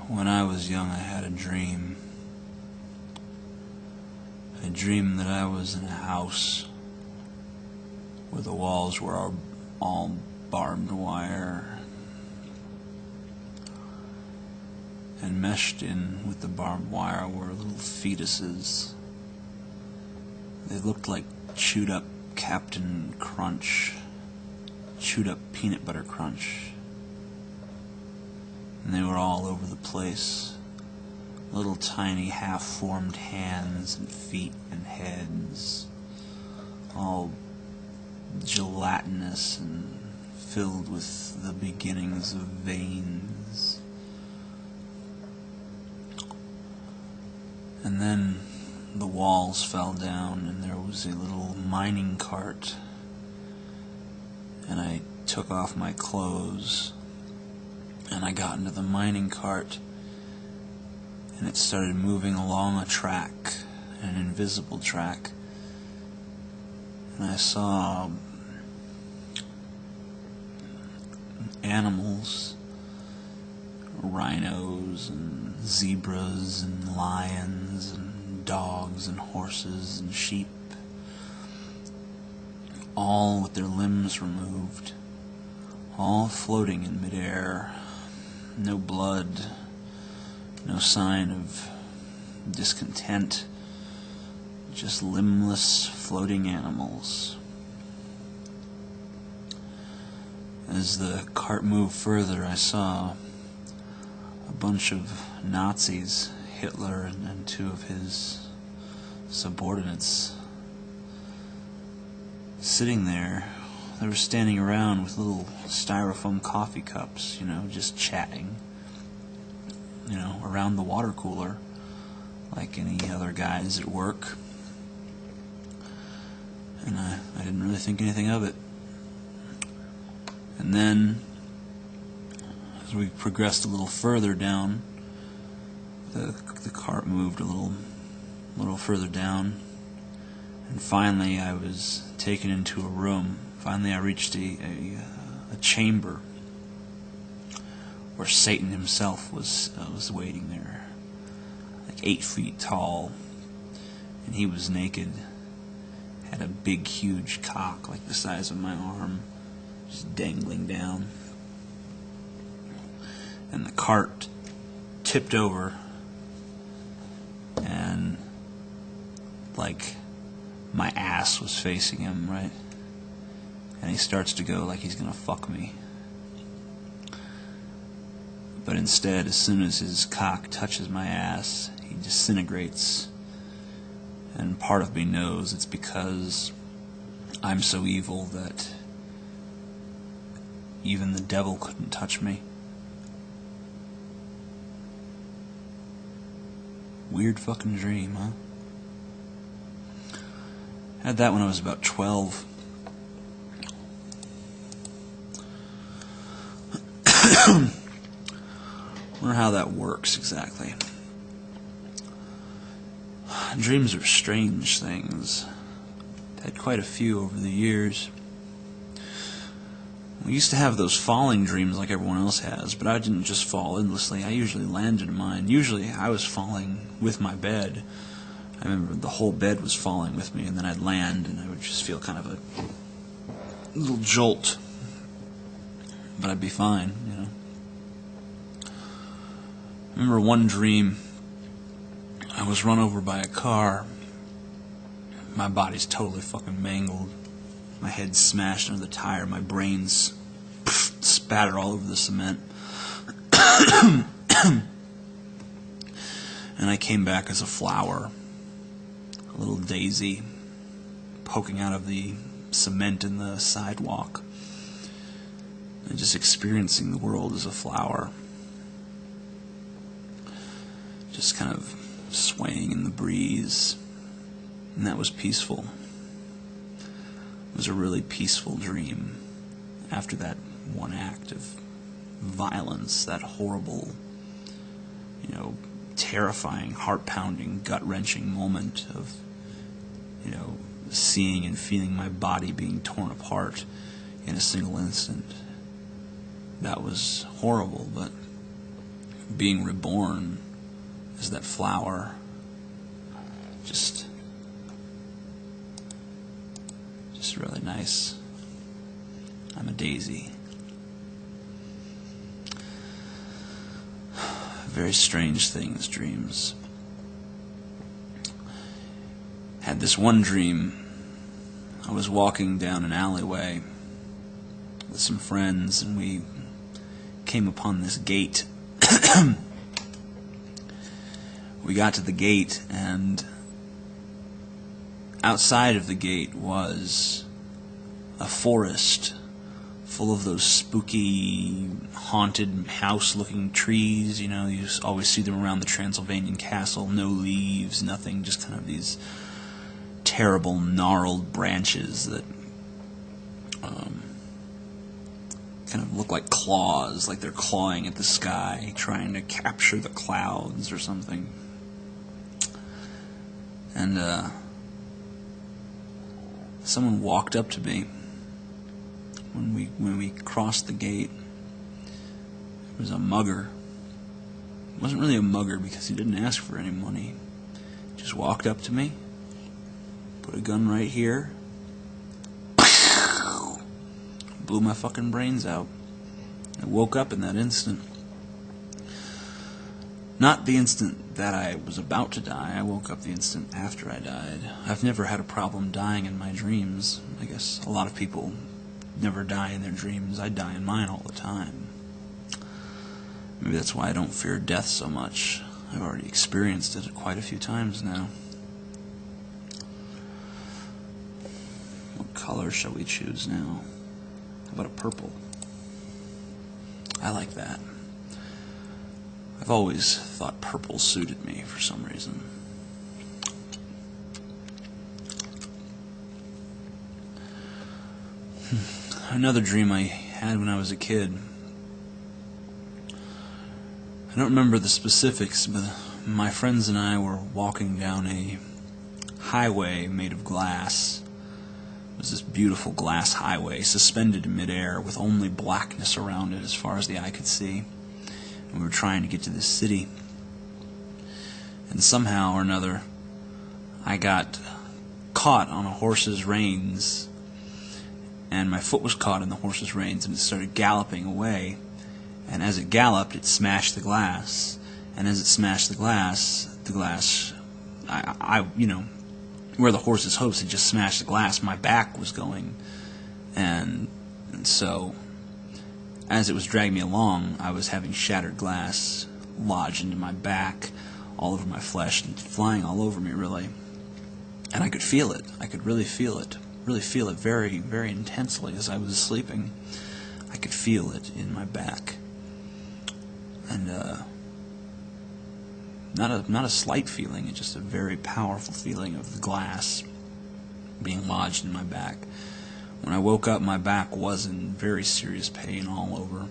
When I was young, I had a dream. I dreamed that I was in a house where the walls were all barbed wire, and meshed in with the barbed wire were little fetuses. They looked like chewed up Captain Crunch, chewed up peanut butter crunch. And they were all over the place. Little tiny half-formed hands and feet and heads, all gelatinous and filled with the beginnings of veins. And then the walls fell down and there was a little mining cart, and I took off my clothes and I got into the mining cart, and it started moving along a track, an invisible track, and I saw animals, rhinos and zebras and lions and dogs and horses and sheep, all with their limbs removed, all floating in midair. No blood, no sign of discontent, just limbless, floating animals. As the cart moved further, I saw a bunch of Nazis, Hitler and two of his subordinates, sitting there. They were standing around with little styrofoam coffee cups, just chatting, around the water cooler, like any other guys at work. And I didn't really think anything of it. And then, as we progressed a little further down, the cart moved a little further down, and finally I was taken into a room. Finally I reached a chamber where Satan himself was waiting there, like 8 feet tall, and he was naked, had a big huge cock like the size of my arm, just dangling down. And the cart tipped over, and like my ass was facing him, right? And he starts to go like he's gonna fuck me. But instead, as soon as his cock touches my ass, he disintegrates. And part of me knows it's because I'm so evil that even the devil couldn't touch me. Weird fucking dream, huh? Had that when I was about 12. Wonder how that works exactly. Dreams are strange things. Had quite a few over the years. We used to have those falling dreams like everyone else has, but I didn't just fall endlessly. I usually landed in mine. Usually I was falling with my bed. I remember the whole bed was falling with me, and then I'd land and I would just feel kind of a little jolt. But I'd be fine, I remember one dream, I was run over by a car. My body's totally fucking mangled. My head's smashed under the tire. My brain's spattered all over the cement. And I came back as a flower, a little daisy, poking out of the cement in the sidewalk, and just experiencing the world as a flower. Just kind of swaying in the breeze, and that was peaceful. It was a really peaceful dream after that one act of violence, that horrible, terrifying, heart-pounding, gut-wrenching moment of, seeing and feeling my body being torn apart in a single instant. That was horrible, but being reborn as that flower. Just really nice. I'm a daisy. Very strange things, dreams. Had this one dream. I was walking down an alleyway with some friends, and we came upon this gate. We got to the gate, and outside of the gate was a forest full of those spooky, haunted house-looking trees. You know, you always see them around the Transylvanian castle. No leaves, nothing, just kind of these terrible, gnarled branches that kind of look like claws, like they're clawing at the sky, trying to capture the clouds or something. And someone walked up to me when we crossed the gate. It was a mugger. It wasn't really a mugger because he didn't ask for any money. He just walked up to me, put a gun right here, blew my fucking brains out. I woke up in that instant. Not the instant that I was about to die. I woke up the instant after I died. I've never had a problem dying in my dreams. I guess a lot of people never die in their dreams. I die in mine all the time. Maybe that's why I don't fear death so much. I've already experienced it quite a few times now. What color shall we choose now? How about a purple? I like that. I've always thought purple suited me for some reason. Another dream I had when I was a kid. I don't remember the specifics, but my friends and I were walking down a highway made of glass. It was this beautiful glass highway suspended in midair with only blackness around it as far as the eye could see. And we were trying to get to this city. And somehow or another, I got caught on a horse's reins, and my foot was caught in the horse's reins, and it started galloping away. And as it galloped, it smashed the glass. And as it smashed the glass, you know, where the horse's hoofs had just smashed the glass, my back was going. And so, as it was dragging me along, I was having shattered glass lodged into my back, all over my flesh, and flying all over me, really. And I could feel it. I could really feel it. Really feel it very, very intensely as I was sleeping. I could feel it in my back. And not a slight feeling, it's just a very powerful feeling of the glass being lodged in my back. When I woke up, my back was in very serious pain all over.